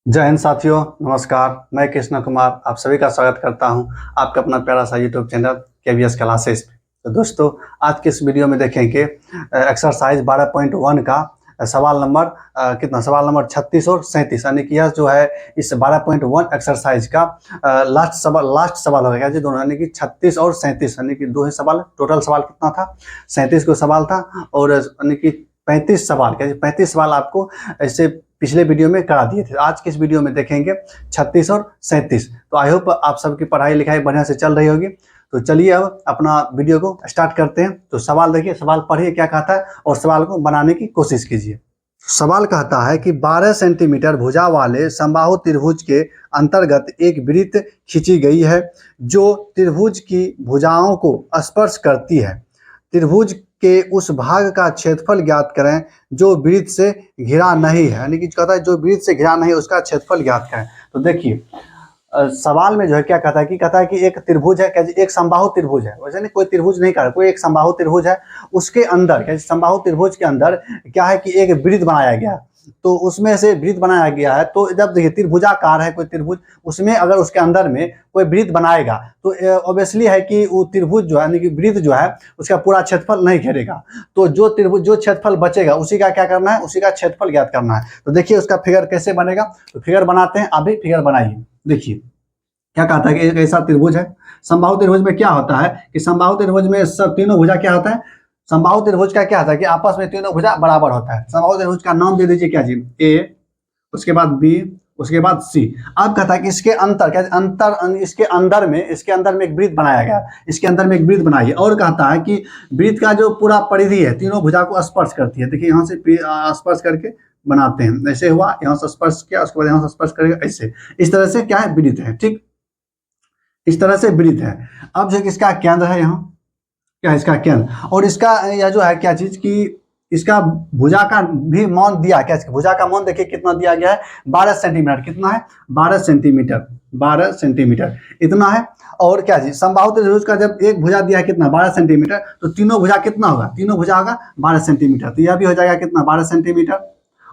जय हिंद साथियों, नमस्कार। मैं कृष्ण कुमार आप सभी का स्वागत करता हूं आपका अपना प्यारा सा यूट्यूब चैनल केवीएस क्लासेस। तो दोस्तों, आज के इस वीडियो में देखेंगे एक्सरसाइज 12.1 का सवाल नंबर सवाल नंबर 36 और 37, यानी कि यह जो है इस 12.1 एक्सरसाइज का लास्ट सवाल होगा जी दोनों, यानी कि 36 और 37, यानी कि दो ही सवाल। टोटल सवाल कितना था? 37 को सवाल था और यानी कि 35 सवाल, 35 सवाल आपको ऐसे पिछले वीडियो में करा दिए थे। आज के इस वीडियो में देखेंगे 36 और 37। तो आई होप आप सबकी पढ़ाई लिखाई बढ़िया से चल रही होगी। तो चलिए अब अपना वीडियो को स्टार्ट करते हैं। तो सवाल देखिए, सवाल पढ़िए क्या कहता है और सवाल को बनाने की कोशिश कीजिए। सवाल कहता है कि 12 सेंटीमीटर भुजा वाले समबाहु त्रिभुज के अंतर्गत एक वृत्त खींची गई है जो त्रिभुज की भुजाओं को स्पर्श करती है। त्रिभुज के उस भाग का क्षेत्रफल ज्ञात करें जो वृत्त से घिरा नहीं है, यानी कि कहता है जो वृत्त से घिरा नहीं है उसका क्षेत्रफल ज्ञात करें। तो देखिए सवाल में जो है क्या कहता है कि एक त्रिभुज है, क्या एक समबाहु त्रिभुज है। वैसे नहीं, कोई त्रिभुज नहीं कहा, कोई एक समबाहु त्रिभुज है। उसके अंदर क्या समबाहु त्रिभुज के अंदर क्या है कि एक वृत्त बनाया गया, तो उसमें से वृत्त बनाया गया है। तो जब देखिए त्रिभुजाकार है कोई त्रिभुज, उसमें अगर उसके अंदर में कोई वृत्त बनाएगा तो ऑब्वियसली है कि वो त्रिभुज जो है यानी कि वृत्त जो है उसका पूरा क्षेत्रफल नहीं घेरेगा। तो जो त्रिभुज जो क्षेत्रफल बचेगा उसी का क्या करना है, उसी का क्षेत्रफल ज्ञात करना है। तो देखिए उसका फिगर कैसे बनेगा। तो फिगर बनाते हैं, अभी फिगर बनाइए। देखिए क्या कहता है कि एक ऐसा त्रिभुज है। समबाहु त्रिभुज में क्या होता है कि समबाहु त्रिभुज में सब तीनों भुजा क्या होता है, समबाहु त्रिभुज का क्या होता है कि आपस में तीनों भुजा बराबर होता है। समबाहु त्रिभुज का नाम दे दीजिए क्या जी, ए, उसके बाद बी, उसके बाद सी। अब कहता है कि इसके अंतर क्या अंतर, इसके अंदर में एक वृत्त बनाया गया, इसके अंदर में एक वृत्त बनाइए। और कहता है कि वृत्त का जो पूरा परिधि है तीनों भुजा को स्पर्श करती है। देखिए यहाँ से स्पर्श करके बनाते हैं, ऐसे हुआ, यहाँ से स्पर्श किया, उसके बाद यहाँ से स्पर्श करेगा, ऐसे इस तरह से क्या है वृत्त है। ठीक, इस तरह से वृत्त है। अब जो इसका केंद्र है यहाँ, क्या इसका केंद्र, और इसका यह जो है क्या चीज की इसका भुजा का भी मान दिया, क्या भुजा का मान देखिए कितना दिया गया है, 12 सेंटीमीटर। कितना है? 12 सेंटीमीटर, 12 सेंटीमीटर इतना है। और क्या चीज समबाहु त्रिभुज का जब एक भुजा दिया है कितना, 12 सेंटीमीटर, तो तीनों भुजा कितना होगा, तीनों भुजा होगा 12 सेंटीमीटर। तो यह भी हो जाएगा कितना, 12 सेंटीमीटर,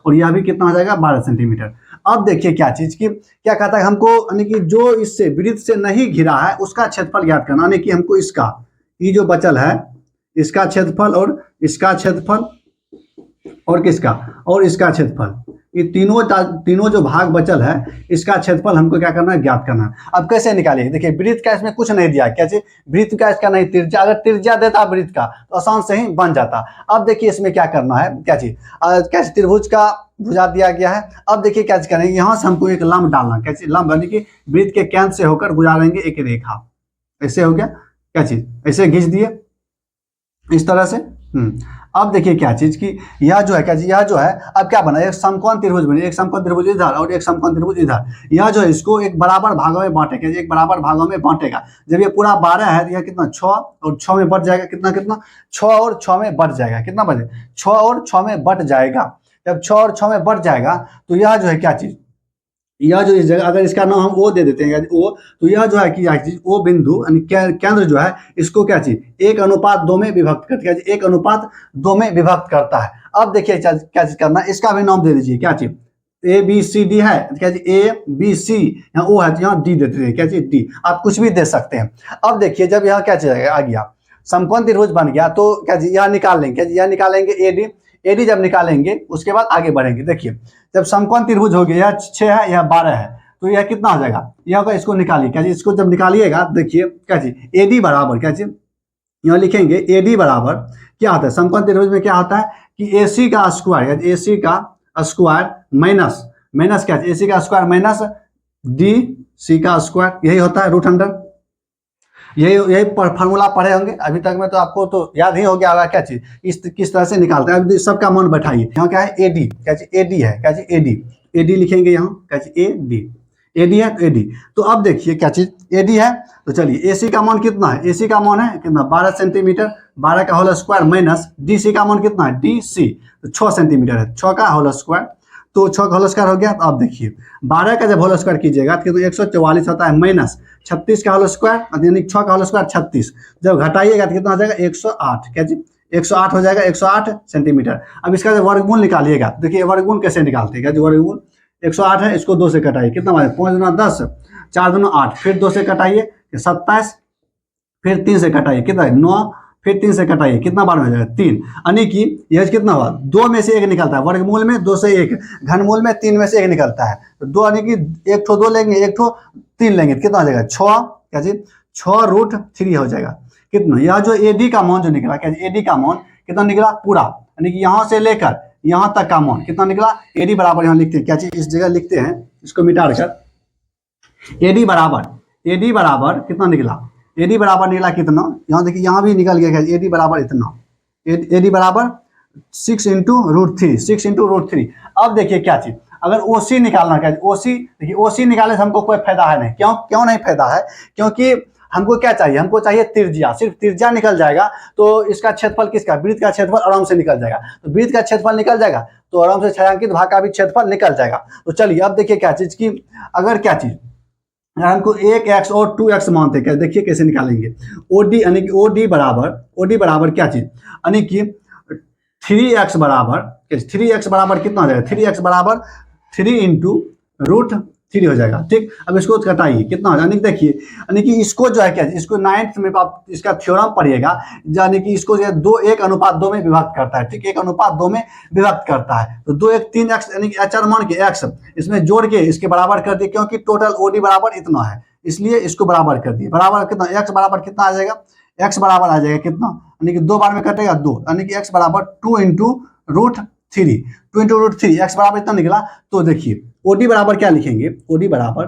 और यह भी कितना हो जाएगा, 12 सेंटीमीटर। अब देखिए क्या चीज की क्या कहता है हमको, यानी कि जो इससे वृत्त से नहीं घिरा है उसका क्षेत्रफल ज्ञात करना, यानी कि हमको इसका ये जो बचल है इसका क्षेत्रफल और इसका क्षेत्रफल और किसका और इसका क्षेत्रफल, ये तीनों जो भाग बचल है इसका क्षेत्रफल हमको क्या करना है, ज्ञात करना है। अब कैसे निकालिए, देखिए वृत्त का इसमें कुछ नहीं दिया, क्या चीज वृत्त का इसका नहीं, त्रिज्या, अगर त्रिज्या देता वृत्त का तो आसान से ही बन जाता। अब देखिए इसमें क्या करना है, क्या चीज कैसे त्रिभुज का भुजा दिया गया है। अब देखिए क्या करेंगे, यहाँ से हमको एक लंब डालना, क्या चीज लंब, यानी कि वृत्त के केंद्र से होकर गुजारेंगे एक रेखा, ऐसे हो गया, क्या चीज ऐसे खींच दिए इस तरह से। अब देखिए क्या चीज की यह जो है क्या चीज, यह जो है अब क्या बना, एक समकोण त्रिभुज बने, एक समकोण त्रिभुज इधर और एक समकोण त्रिभुज इधर। यह जो है इसको एक बराबर भागों में बांटेगा, एक बराबर भागों में बांटेगा। जब ये पूरा 12 है तो यह कितना 6 और 6 में बढ़ जाएगा, कितना कितना 6 और 6 में बढ़ जाएगा, कितना बढ़ 6 और 6 में बढ़ जाएगा। जब 6 और 6 में बढ़ जाएगा तो यह जो है क्या चीज, यह जो इस जगह अगर इसका नाम हम ओ दे देते हैं ओ, तो यह जो है कि ओ बिंदु यानी केंद्र जो है इसको क्या चीज 1:2 में विभक्त करता है, 1:2 में विभक्त करता है। अब देखिए क्या चीज करना है, इसका भी नाम दे दीजिए, क्या चीज ए बी सी डी है, क्या चीज ए बी सी, यहाँ ओ है तो यहाँ डी देते हैं, क्या चीज डी, आप कुछ भी दे सकते हैं। अब देखिए जब यहाँ क्या चीज आ गया, समकोण त्रिभुज बन गया, तो क्या चीज यह निकाल लेंगे, यह निकालेंगे एडी, एडी जब निकालेंगे उसके बाद आगे बढ़ेंगे। देखिए जब समकोण त्रिभुज हो गया, यह 6 है यह 12 है, तो यह कितना हो जाएगा, यह होगा, इसको निकालिए, क्या चीज इसको जब निकालिएगा देखिए क्या चीज एडी बराबर, क्या चीज यहाँ लिखेंगे एडी बराबर क्या होता है, समकोण त्रिभुज में क्या होता है कि एसी का स्क्वायर, एसी का स्क्वायर माइनस माइनस क्या, एसी का स्क्वायर माइनस डी सी का स्क्वायर, यही होता है रूट अंडर। यही फार्मूला पढ़े होंगे अभी तक में, तो आपको तो याद ही हो गया होगा क्या चीज इस किस तरह से निकालते हैं। अब सबका मन बैठाइए, यहाँ क्या है एडी, क्या चीज एडी है, क्या चीज एडी, एडी लिखेंगे यहाँ, क्या चीज एडी, एडी है तो एडी। तो अब देखिए क्या चीज एडी है, तो चलिए एसी का मान कितना है, एसी का मान है कितना 12 सेंटीमीटर, 12 का होल स्क्वायर माइनस डीसी का मान कितना है, डी सी तो 6 सेंटीमीटर है, 6 का होल स्क्वायर, तो 6 का होल स्क्वायर हो गया। तो अब देखिए 12 का जब होल स्क्वायर कीजिएगा तो 144 होता है, माइनस 36 का होल स्क्वायर यानी 6 का होल स्क्वायर 36, जब घटाइएगा तो कितना हो जाएगा 108, क्या जी 108 हो जाएगा, 108 सेंटीमीटर। अब इसका जब वर्गमूल निकालिएगा, देखिए वर्गमूल कैसे निकालते हैं, क्या जी वर्गमूल 108 है, इसको 2 से कटाइए, कितना बचा? 5 दूना 10, 4 दूना 8, फिर 2 से कटाइए 27, फिर 3 से कटाइए, कितना है? 9, फिर 3 से कटाइए, कितना बार में हो जाएगा? 3। यानी कि यह कितना हुआ? 2 में से 1 निकलता है, वर्गमूल में 2 से 1, घनमूल में 3 में से 1 निकलता है, तो 2 यानी कि 1 ठो 2 लेंगे, 1 ठो 3 लेंगे, कितना हो जाएगा? 6, क्या चीज? 6√3 हो जाएगा। कितना? यह जो एडी का मान जो निकला, क्या एडी का मान कितना निकला? पूरा, यानी कि यहाँ से लेकर यहाँ तक का मान कितना निकला? एडी बराबर यहाँ लिखते हैं, क्या चीज? इस जगह लिखते हैं, इसको मिटा कर एडी बराबर कितना निकला? एडी बराबर निकला कितना? यहाँ देखिए, यहाँ भी निकल गया, एडी बराबर इतना, एडी बराबर 6 × 6 × 3। अब देखिए क्या चीज, अगर ओसी निकालना, क्या ओसी? देखिए ओसी निकालने से हमको कोई फायदा है नहीं। क्यों नहीं फायदा है? क्योंकि हमको क्या चाहिए? हमको चाहिए त्रिज्या। सिर्फ त्रिज्या निकल जाएगा तो इसका क्षेत्रफल, किसका? वृत्त का क्षेत्रफल आराम से निकल जाएगा। तो वृत्त का क्षेत्रफल निकल जाएगा तो आराम से छायांकित भाग का भी क्षेत्रफल निकल जाएगा। तो चलिए अब देखिए क्या चीज की, अगर क्या चीज हमको 1x और 2x मानते हैं, देखिए कैसे निकालेंगे। ओडी यानी कि ओडी बराबर क्या चीज? यानी कि 3x बराबर कितना हो जाएगा? 3x बराबर 3 × √3 हो जाएगा। ठीक, अब इसको घटाइए, कितना हो जाएगा? देखिए यानी कि इसको जो है क्या, इसको 9th में आप इसका थ्योरम पढ़िएगा, यानी कि इसको 1:2 में विभक्त करता है। ठीक, 1:2 में विभक्त करता है, तो 2 1 3x यानी कि अचर मान के x इसमें जोड़ के इसके बराबर कर दिए, क्योंकि टोटल ओडी बराबर इतना है, इसलिए इसको बराबर कर दिए। बराबर कितना? x बराबर कितना आ जाएगा? x बराबर आ जाएगा कितना? यानी कि 2 बार में कटेगा 2, यानी कि x बराबर 2 × √3, 2 × √3, x बराबर इतना निकला। तो देखिए ओडी बराबर क्या लिखेंगे? ओडी बराबर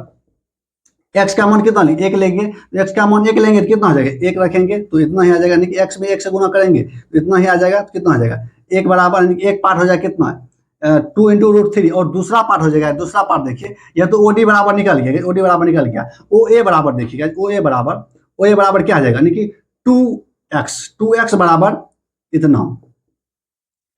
x का मान कितना? 1 लेंगे, तो x का मान 1 लेंगे तो कितना आ जाएगा? 1 रखेंगे तो इतना ही आ जाएगा, यानी कि x में 1 से गुना करेंगे तो इतना ही आ जाएगा, तो कितना आ जाएगा? 1 बराबर, यानी कि एक पार्ट हो जाएगा कितना? 2 × √3, और दूसरा पार्ट हो जाएगा, दूसरा पार्ट देखिए, यह तो ओडी बराबर निकल गया, ओडी बराबर निकल गया। ओ ए बराबर देखिएगा, ओ ए बराबर क्या आ जाएगा? यानी कि 2x बराबर इतना,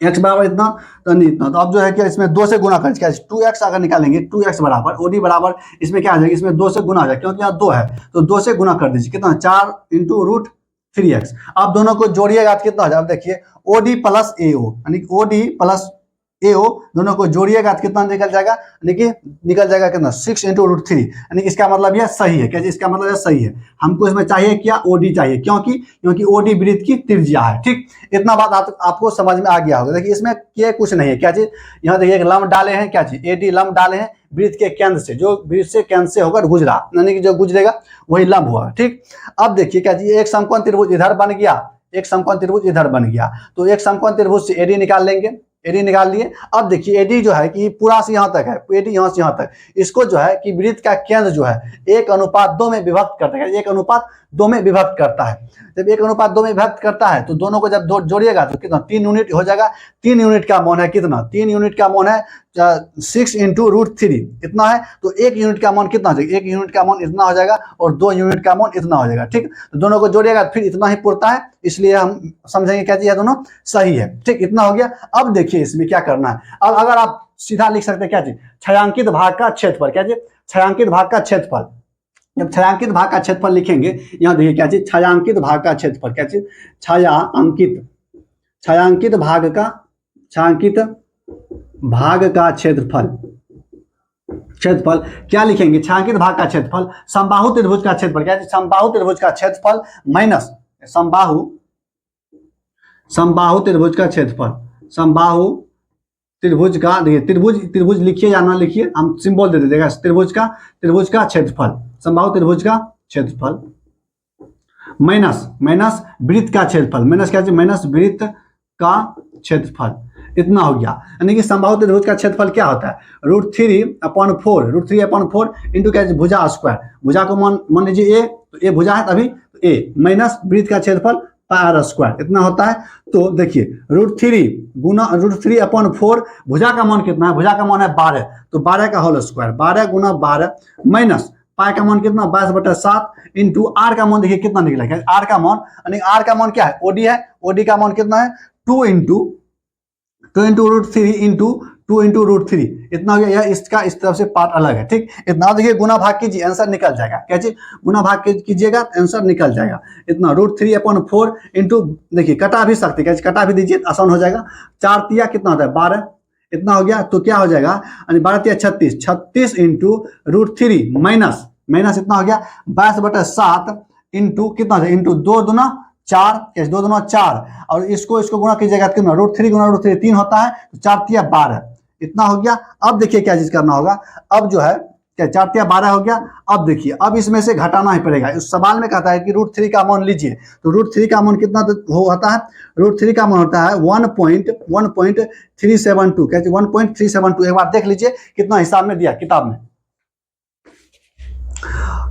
x बराबर इतना, तो नहीं इतना, तो अब जो है कि इसमें 2 से गुना कर, क्या 2x अगर निकालेंगे, 2x बराबर ओडी बराबर इसमें क्या आ जाएगा? इसमें 2 से गुना हो जाएगा, क्योंकि यहाँ 2 है तो 2 से गुना कर दीजिए, कितना? 4 × √3x। अब दोनों को जोड़िएगा तो कितना हो जाएगा? अब देखिए ओडी प्लस एओ, यानी ओडी प्लस एओ दोनों को जोड़िएगा तो कितना निकल जाएगा? यानी कि निकल जाएगा कितना? 6 × √3, यानी कि इसका मतलब यह सही है। क्या इसका मतलब यह सही है? हमको इसमें चाहिए क्या? ओडी चाहिए, क्योंकि ओडी वृत्त की त्रिज्या है। ठीक, इतना बात आपको समझ में आ गया होगा। देखिए इसमें किए कुछ नहीं है, क्या चीज? यहाँ देखिए एक लंब डाले हैं, क्या चीज? एडी लंब डाले हैं वृत्त के केंद्र से, जो वृत्त से केंद्र से होकर गुजरा, यानी कि जो गुजरेगा वही लंब हुआ। ठीक, अब देखिए क्या चीज, एक समकोण त्रिभुज इधर बन गया, एक समकोण त्रिभुज इधर बन गया, तो एक समकोण त्रिभुज से एडी निकाल लेंगे, एडी निकाल लिए। अब देखिए एडी जो है कि पूरा से यहाँ तक है, एडी यहाँ से यहाँ तक, इसको जो है कि वृत्त का केंद्र जो है 1:2 में विभक्त करता है, 1:2 में विभक्त करता है। जब 1:2 में विभक्त करता है तो दोनों को जब जोड़िएगा तो कितना? 3 यूनिट हो जाएगा। 3 यूनिट का मान है कितना? 3 यूनिट का मान है 6 × √3 इतना है, तो 1 यूनिट का मान कितना हो जाएगा? 1 यूनिट का मान इतना हो जाएगा और 2 यूनिट का मान इतना हो जाएगा। ठीक, तो दोनों को जोड़िएगा फिर इतना ही पुरता है, इसलिए हम समझेंगे क्या चीज दोनों सही है। ठीक, इतना हो गया। अब देखिए इसमें क्या करना है, अब अगर आप सीधा लिख सकते हैं क्या चीज? छायांकित भाग का क्षेत्रफल, क्या चीज? छायांकित भाग का क्षेत्रफल। जब छायांकित भाग का क्षेत्रफल लिखेंगे, यहाँ देखिए क्या चीज? छायांकित भाग का क्षेत्रफल, क्या चीज? छायांकित भाग का क्षेत्रफल क्या लिखेंगे? छायांकित भाग का क्षेत्रफल समबाहु त्रिभुज का क्षेत्रफल, क्या? समबाहु त्रिभुज का क्षेत्रफल माइनस समबाहु त्रिभुज का क्षेत्रफल, समबाहु त्रिभुज का, देखिए त्रिभुज लिखिए या ना लिखिए, हम सिंबल दे देगा, त्रिभुज का क्षेत्रफल, समबाहु त्रिभुज का क्षेत्रफल माइनस वृत्त का क्षेत्रफल, माइनस क्या? माइनस वृत्त का क्षेत्रफल, इतना हो गया। यानी कि समबाहु त्रिभुज का क्षेत्रफल क्या होता है? √3/4 इंटू क्या? भुजा स्क्वायर, भुजा को मान लीजिए ए, तो ए भुजा है तभी तो ए, माइनस वृत्त का क्षेत्रफल πr², इतना होता है। तो देखिए √3 गुना √3/4, भुजा का मान कितना है? भुजा का मान है 12, तो 12 का होल स्क्वायर, 12 × 12 माइनस पाई का मान कितना? 22/7 इंटू आर का मान देखिए कितना निकला? आर का मान, यानी आर का मान क्या है? ओडी है, ओडी का मान कितना है? 2 × √3 इंटू 2 × √3, इतना हो गया। यह इसका इस तरफ से पार्ट अलग है। ठीक, इतना देखिए, गुना भाग कीजिए आंसर निकल जाएगा। क्या चीज? गुना भाग कीजिएगा आंसर निकल जाएगा। इतना √3/4 इंटू, देखिए कटा भी सकते, क्या कटा भी दीजिए आसान हो जाएगा। 4 तिया कितना होता है? 12, इतना हो गया। तो क्या हो जाएगा, 12×3 = 36, 36 इंटू √3 माइनस माइनस इतना हो गया 22/7 इंटू कितना हो जाएगा, इंटू 2×2 = 4, कैसे 2×2 = 4, और इसको गुणा कीजिएगा कितना, √3 × √3 3 होता है, तो 4×3 = 12 इतना हो गया। अब देखिए क्या चीज करना होगा, अब जो है क्या 4×3 = 12 हो गया। अब देखिए, अब इसमें से घटाना ही पड़ेगा। इस सवाल में कहता है कि √3 का मान लीजिए, तो √3 का मान कितना होता है, √3 का मान होता है 1.372, कैसे 1.372। एक बार देख लीजिए कितना हिसाब में दिया किताब में,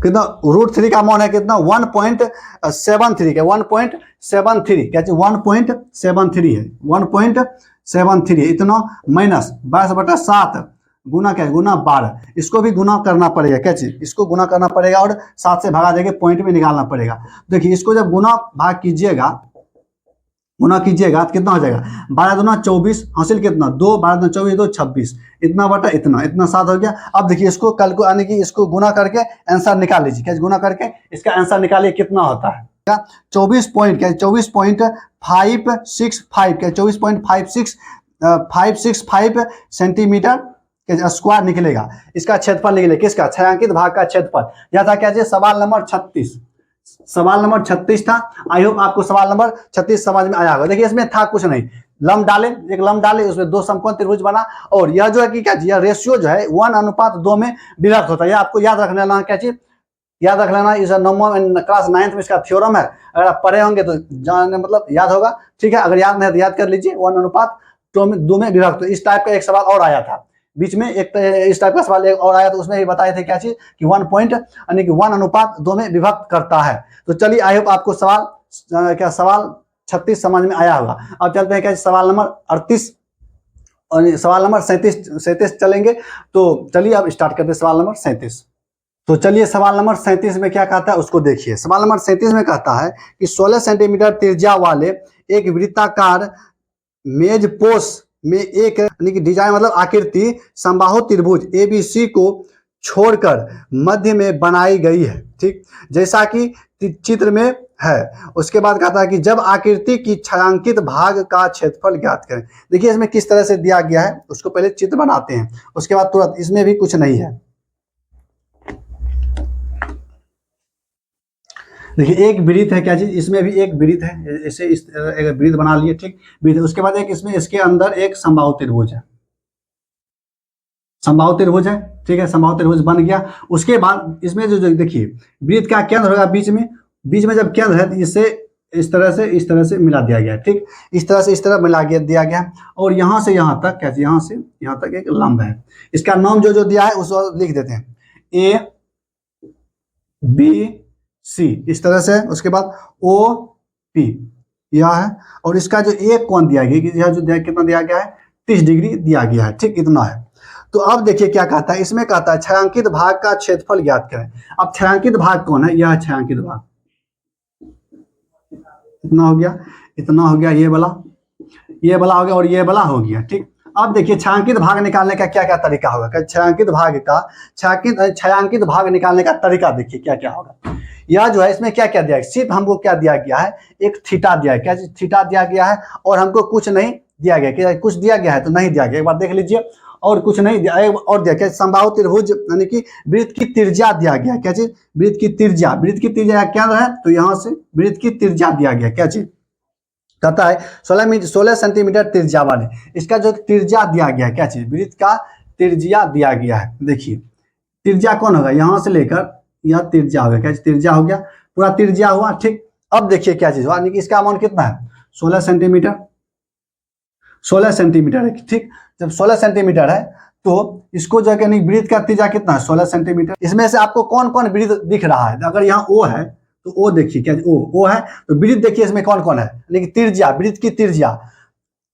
कितना √3 का मान है, कितना 1.73 का 1.73, कैसे 1.73 है, 1.73 है इतना, माइनस 22/7 गुना क्या, गुना 12, इसको भी गुना करना पड़ेगा, क्या चीज, इसको गुना करना पड़ेगा और 7 से भगा देंगे, पॉइंट में निकालना पड़ेगा। देखिए इसको जब गुना भाग कीजिएगा, गुना कीजिएगा तो कितना हो जाएगा, 12×2 = 24, हासिल कितना 2, 12×2 = 24, 2 = 26, इतना बटा इतना, इतना 7 हो गया। अब देखिए इसको कल को यानी कि इसको गुना करके आंसर निकाल लीजिए, कैसे गुना करके इसका आंसर निकालिए कितना होता है, 24.565, क्या 24.565 सेंटीमीटर स्क्वायर निकलेगा। इसका क्षेत्रफल निकलेगा, किसका, छायांकित भाग का क्षेत्रफल। यह था क्या, सवाल नंबर 36, सवाल नंबर 36 था। आई होप आपको सवाल नंबर 36 समझ में आया होगा। देखिए इसमें था कुछ नहीं, लंब डाले, एक लंब डाले, उसमें 2 समकोण त्रिभुज बना, और यह जो है कि क्या, यह रेशियो जो है 1:2 में विभक्त होता है। यह आपको याद रखने वाला क्या चीज, याद रख लेना, इस नॉर्मल क्लास 9th में इसका थ्योरम है, अगर आप पढ़े होंगे तो जानने मतलब याद होगा, ठीक है। अगर याद नहीं है तो याद कर लीजिए, 1:2 में विभक्त। तो इस टाइप का एक सवाल और आया था बीच में, एक इस टाइप का सवाल एक और आया, तो उसमें भी बताए थे क्या चीज कि 1:2 में विभक्त करता है। तो चलिए आई होप आपको सवाल क्या सवाल 36 समझ में आया होगा। अब चलते हैं क्या सवाल नंबर 38 और सवाल नंबर 37 चलेंगे। तो चलिए अब स्टार्ट करते हैं सवाल नंबर 37। तो चलिए सवाल नंबर 37 में क्या कहता है उसको देखिए। सवाल नंबर 37 में कहता है कि 16 सेंटीमीटर त्रिज्या वाले एक वृत्ताकार मेज पोस में एक यानी कि डिजाइन मतलब आकृति समबाहु त्रिभुज ABC को छोड़कर मध्य में बनाई गई है, ठीक जैसा कि चित्र में है। उसके बाद कहता है कि जब आकृति की छायांकित भाग का क्षेत्रफल ज्ञात करें। देखिए इसमें किस तरह से दिया गया है, उसको पहले चित्र बनाते हैं, उसके बाद तुरंत, इसमें भी कुछ नहीं है। देखिए एक वृत्त है, क्या चीज, इसमें भी एक वृत्त है, ऐसे इस एक वृत्त बना लिए, ठीक वृत्त। उसके बाद एक इसमें इसके अंदर एक समबाहु त्रिभुज है, समबाहु त्रिभुज है, ठीक है, समबाहु त्रिभुज बन गया। उसके बाद इसमें जो देखिए वृत्त का केंद्र होगा बीच में जब केंद्र है तो इसे इस तरह से मिला दिया गया, ठीक इस तरह से इस तरह मिला दिया गया। और यहाँ से यहाँ तक क्या, यहाँ से यहाँ तक एक लंब है। इसका नाम जो दिया है उसको लिख देते हैं ABC, इस तरह से। उसके बाद OP यह है, और इसका जो एक कोण दिया गया, यह जो कितना दिया गया है 30 डिग्री दिया गया है, ठीक इतना है। तो अब देखिए क्या कहता है, इसमें कहता है छायांकित भाग का क्षेत्रफल ज्ञात करें। अब छायांकित भाग कौन है, यह छायांकित भाग, इतना हो गया, इतना हो गया, ये वाला हो गया और ये वाला हो गया, ठीक। अब देखिए छायांकित भाग निकालने का क्या क्या तरीका होगा, छायांकित भाग निकालने का तरीका देखिए क्या क्या होगा। यह जो है इसमें क्या क्या दिया है, सिर्फ हमको क्या दिया गया है, एक थीटा दिया है, क्या थीटा दिया गया है, और हमको कुछ नहीं दिया गया। क्या कुछ दिया गया है तो नहीं दिया गया, एक बार देख लीजिए। और कुछ नहीं दिया, और दिया क्या, समबाहु त्रिभुज यानी कि वृत्त की त्रिज्या दिया गया, क्या चीज, वृत्त की त्रिज्या क्या है, तो यहाँ से वृत्त की त्रिज्या दिया गया, क्या चीज कहता है 16 सेंटीमीटर त्रिज्या वाले, इसका जो त्रिज्या दिया गया है, क्या चीज, वृत्त का त्रिज्या दिया गया है। देखिए त्रिज्या कौन होगा, यहाँ से लेकर यह त्रिज्या होगा, क्या त्रिज्या हो गया, पूरा त्रिज्या हुआ, ठीक। अब देखिए क्या चीज हुआ, यानी कि इसका अमाउंट कितना है 16 सेंटीमीटर है, ठीक। जब 16 सेंटीमीटर है तो इसको जो है वृत्त का त्रिज्या कितना है 16 सेंटीमीटर। इसमें से आपको कौन कौन वृत्त दिख रहा है, अगर यहाँ O है तो O देखिए, क्या O है तो वृत्त देखिए इसमें कौन कौन है, यानी कि त्रिज्या, वृत्त की त्रिज्या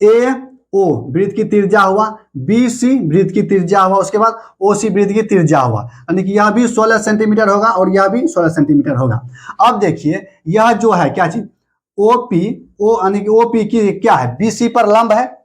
AO वृत्त की त्रिज्या हुआ, BC वृत्त की त्रिज्या हुआ, उसके बाद OC वृत्त की त्रिज्या हुआ, यानी कि यह भी 16 सेंटीमीटर होगा और यह भी 16 सेंटीमीटर होगा। अब देखिए यह जो है क्या चीज OP, यानी कि OP की क्या है, BC पर लंब है,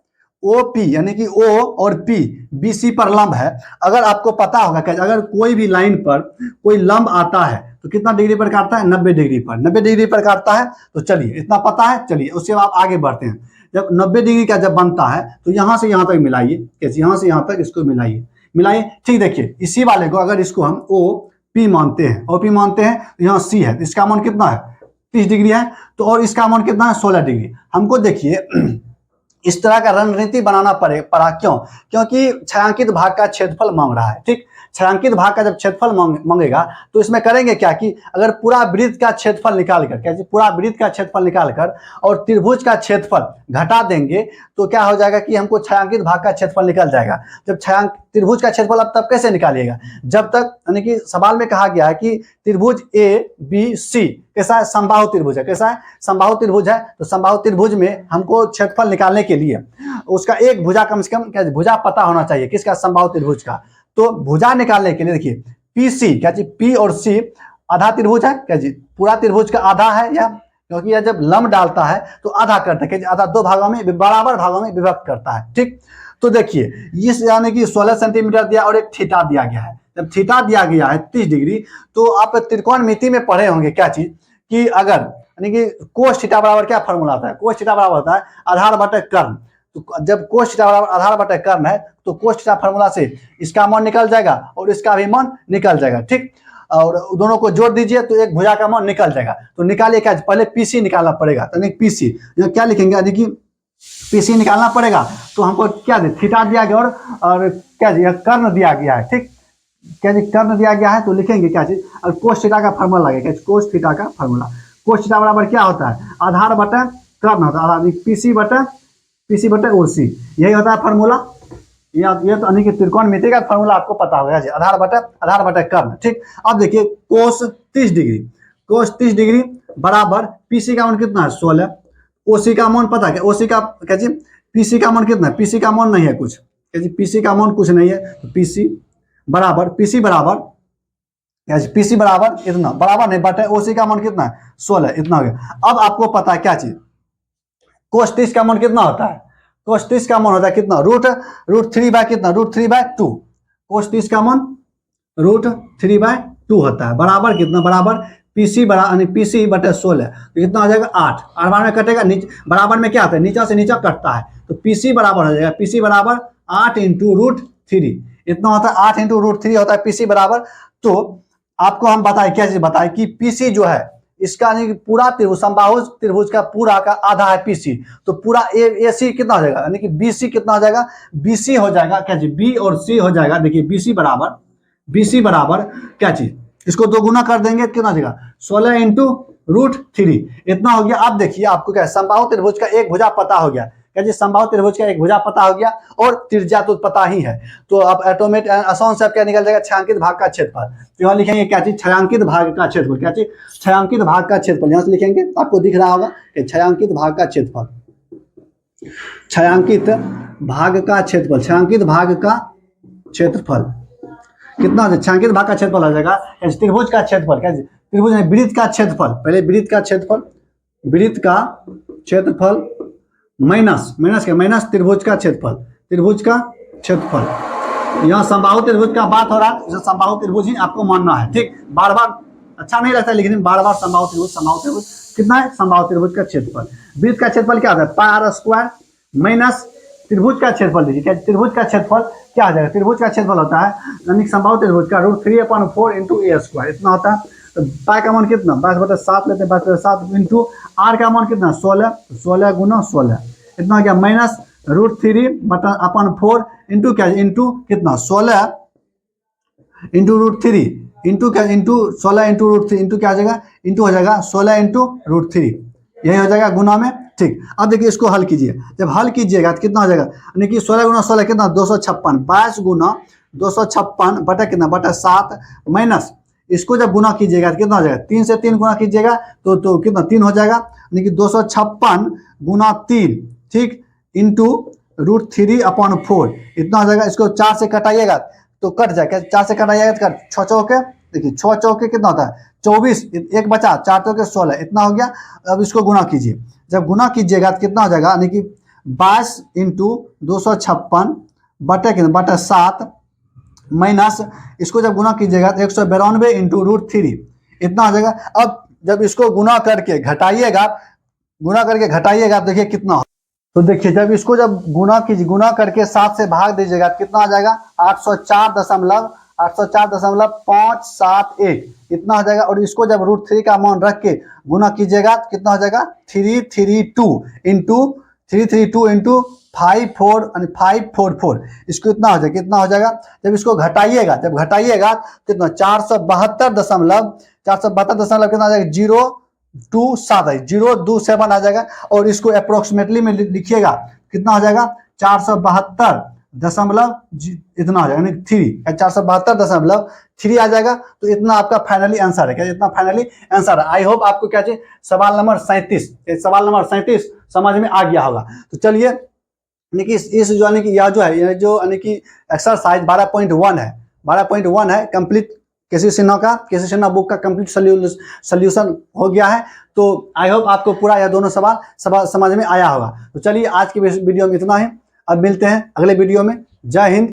OP यानी कि O और P BC पर लंब है। अगर आपको पता होगा कि अगर कोई भी लाइन पर कोई लंब आता है तो कितना डिग्री पर काटता है, 90 डिग्री पर, 90 डिग्री पर काटता है। तो चलिए इतना पता है, चलिए उससे आप आगे बढ़ते हैं। जब 90 डिग्री का जब बनता है तो यहाँ से यहाँ तक मिलाइए, कैसे यहाँ से यहाँ तक इसको मिलाइए। ठीक, देखिए इसी वाले को अगर इसको हम ओ पी मानते हैं, ओ पी मानते हैं तो यहाँ सी है, तो इसका मान कितना है 30 डिग्री है, तो और इसका मान कितना है 16 डिग्री। हमको देखिए इस तरह का रणनीति बनाना पड़ा क्यों? क्योंकि छायांकित भाग का क्षेत्रफल मांग रहा है। ठीक, छायांकित भाग का जब क्षेत्रफल मांगेगा तो इसमें करेंगे क्या कि अगर पूरा वृत्त का क्षेत्रफल निकाल कर, कैसे पूरा वृत्त का क्षेत्रफल निकाल कर और त्रिभुज का क्षेत्रफल घटा देंगे तो क्या हो जाएगा कि हमको छायांकित भाग का क्षेत्रफल निकल जाएगा। जब त्रिभुज का क्षेत्रफल अब तब कैसे निकालिएगा? जब तक, यानी कि सवाल में कहा गया है कि त्रिभुज ए बी सी कैसा है, समबाहु त्रिभुज है। कैसा है? समबाहु त्रिभुज है। तो समबाहु त्रिभुज में हमको क्षेत्रफल निकालने के लिए उसका एक भुजा कम से कम क्या भुजा पता होना चाहिए, किसका? समबाहु त्रिभुज का। तो भुजा निकालने के लिए देखिए पी सी, क्या जी पी और सी आधा त्रिभुज है, क्या जी पूरा त्रिभुज का आधा है, या क्योंकि यह जब लंब डालता है तो आधा करता है, आधा दो भागों में बराबर भागों में विभक्त करता है। ठीक, तो देखिए इस यानी कि 16 सेंटीमीटर दिया और एक थीटा दिया गया है। जब थीटा दिया गया है 30 डिग्री, तो आप त्रिकोणमिति में पढ़े होंगे क्या चीज कि अगर यानी कि कोस थीटा बराबर क्या फॉर्मूला आता है? कोस थीटा बराबर होता है आधार बटे कर्ण। तो जब कोस थीटा बराबर आधार बटे कर्ण है तो कोस थीटा फॉर्मूला से इसका मान निकल जाएगा और इसका भी मान निकल जाएगा। ठीक, और दोनों को जोड़ दीजिए तो एक भुजा का मान निकल जाएगा। तो निकालिए क्या, पहले पीसी निकालना पड़ेगा। तो पीसी क्या लिखेंगे, देखिए पीसी निकालना पड़ेगा तो हमको क्या दे, थीटा दिया गया और क्या दिया, कर्ण दिया गया है। ठीक, क्या जी कर्ण दिया गया है, तो लिखेंगे क्या चीज, और कोस थीटा का फॉर्मूला लगेगा, कोस थीटा का फॉर्मूला। कोस थीटा बराबर क्या होता है? आधार बटे कर्ण होता है, पीसी बटे ओसी, यही होता है फॉर्मूला। ये तो यानी कि त्रिकोणमिति का फॉर्मूला आपको पता होगा जी, आधार बटे कर्ण। ठीक, अब देखिए कोस 30 डिग्री बराबर पीसी का मान कितना है 16, ओसी का मान पता है क्या, ओसी का क्या जी पीसी का मान कितना है, पीसी का मान नहीं है कुछ, क्या जी पीसी का मान कुछ नहीं है। तो पीसी बराबर क्या जी पीसी बराबर इतना, बराबर नहीं बटे ओसी का मान कितना है 16, इतना हो गया। अब आपको पता है क्या चीज, कोस 30 का मान कितना होता है? कोस 30 का मान होता है कितना, रूट 3 बाय कितना, रूट 3 बाय 2। कोस 30 का मान रूट 3 बाय 2 होता है, बराबर कितना, बराबर पीसी पीसी बटे 16, तो कितना हो जाएगा 8। 8 में कटेगा, नीचे बराबर में क्या होता है, नीचा से नीचा कटता है, तो पीसी बराबर हो जाएगा, पीसी बराबर 8 इंटू रूट 3, इतना होता है 8 इंटू रूट 3 होता है पीसी बराबर। तो आपको हम बताए क्या चीज बताए कि पीसी जो है इसका पूरा त्रिभुज, समबाहु त्रिभुज का पूरा का आधा है पीसी, तो पूरा ए सी कितना हो जाएगा, यानी कि बीसी कितना हो जाएगा, बीसी हो जाएगा क्या चीज, बी और सी हो जाएगा। देखिए बीसी बराबर क्या चीज, इसको दो गुना कर देंगे कितना हो जाएगा 16 इंटू रूट 3, इतना हो गया। अब देखिए आपको क्या, समबाहु त्रिभुज का एक भुजा पता हो गया, क्या जी समबाहु त्रिभुज का एक भुजा पता हो गया और त्रिज्या तो पता ही है। तो अब ऑटोमेटिक आसान से क्या निकल जाएगा, छायांकित भाग का क्षेत्रफल। तो यहाँ लिखेंगे क्या चीज, छायांकित भाग का क्षेत्रफल, क्या चीज छायांकित भाग का क्षेत्रफल, यहाँ से लिखेंगे आपको दिख रहा होगा कि छायांकित भाग का क्षेत्रफल, छायांकित भाग का क्षेत्रफल कितना है, छायांकित भाग का क्षेत्रफल हो जाएगा त्रिभुज का क्षेत्रफल, क्या त्रिभुज में वृत्त का क्षेत्रफल, पहले वृत्त का क्षेत्रफल माइनस त्रिभुज का क्षेत्रफल, यहाँ समबाहु त्रिभुज का बात हो रहा है, समबाहु त्रिभुज ही आपको मानना है। ठीक, बार बार अच्छा नहीं लगता लेकिन बार बार समबाहु त्रिभुज कितना है, समबाहु त्रिभुज का क्षेत्रफल। वृत्त का क्षेत्रफल क्या होता है, पाई आर स्क्वायर माइनस त्रिभुज का क्षेत्रफल। देखिए क्या त्रिभुज का क्षेत्रफल क्या आ जाएगा, त्रिभुज का क्षेत्रफल होता है यानी समबाहु त्रिभुज का रूट 3/4 इंटू ए स्क्वायर, इतना होता है। तो पाई का मान कितना 22/7 लेते हैं, 22/7 इंटू आर का मान कितना 16 गुना 16, इतना हो गया माइनस रूट 3/4 इंटू क्या, इंटू कितना 16 इंटू रूट 3 इंटू क्या, इंटू 16 इंटू रूट 3 इंटू क्या आ जाएगा, इंटू हो जाएगा 16 इंटू रूट 3, यही हो जाएगा गुना में। ठीक, अब देखिए इसको हल कीजिए, जब हल कीजिएगा तो कितना हो जाएगा, यानी कि 16 गुना 16 कितना 256, 22 गुना 256 बटा कितना बटा 7 माइनस इसको जब गुना कीजिएगा तो कितना हो जाएगा, 3 से 3 गुना कीजिएगा तो कितना 3 हो जाएगा, यानी कि 256 गुना 3, ठीक, इंटू रूट 3/4 इतना हो जाएगा। इसको 4 से कटाइएगा तो कट जाएगा, 4 से कटाइएगा तो कट, 6 चौके देखिए 6 चौके कितना होता है 24, एक बचा 4 चौके 16, इतना हो गया। अब इसको गुना कीजिए, जब गुना कीजिएगा तो कितना हो जाएगा, यानी कि 22 इंटू 256 बटे 7 माइनस इसको जब गुना कीजिएगा तो 192 इंटू रूट 3 इतना हो जाएगा। अब जब इसको गुना करके घटाइएगा देखिए कितना तो देखिए जब इसको जब गुना करके 7 से भाग दीजिएगा कितना आ जाएगा 804.571 इतना हो जाएगा। और इसको जब √3 का मान रख के गुना कीजिएगा तो कितना हो जाएगा 332 इंटू 544 इसको इतना हो जाएगा। कितना हो जाएगा जब इसको घटाइएगा कितना 472 कितना आ जाएगा 027 आ जाएगा। और इसको अप्रोक्सीमेटली में लिखिएगा कितना हो जाएगा 472 दशमलव इतना हो जाएगा 472.3 आ जाएगा। तो इतना आपका फाइनली आंसर है। क्या इतना फाइनली आंसर है। आई होप आपको क्या चाहिए सवाल नंबर 37 समझ में आ गया होगा। तो चलिए इस जो यानी कि यह जो है ये जो यानी कि एक्सरसाइज 12.1 है कंप्लीट केसी सिन्हा बुक का कंप्लीट सोल्यूशन हो गया है। तो आई होप आपको पूरा यह दोनों सवाल समझ में आया होगा। तो चलिए आज की वीडियो में इतना ही। अब मिलते हैं अगले वीडियो में। जय हिंद।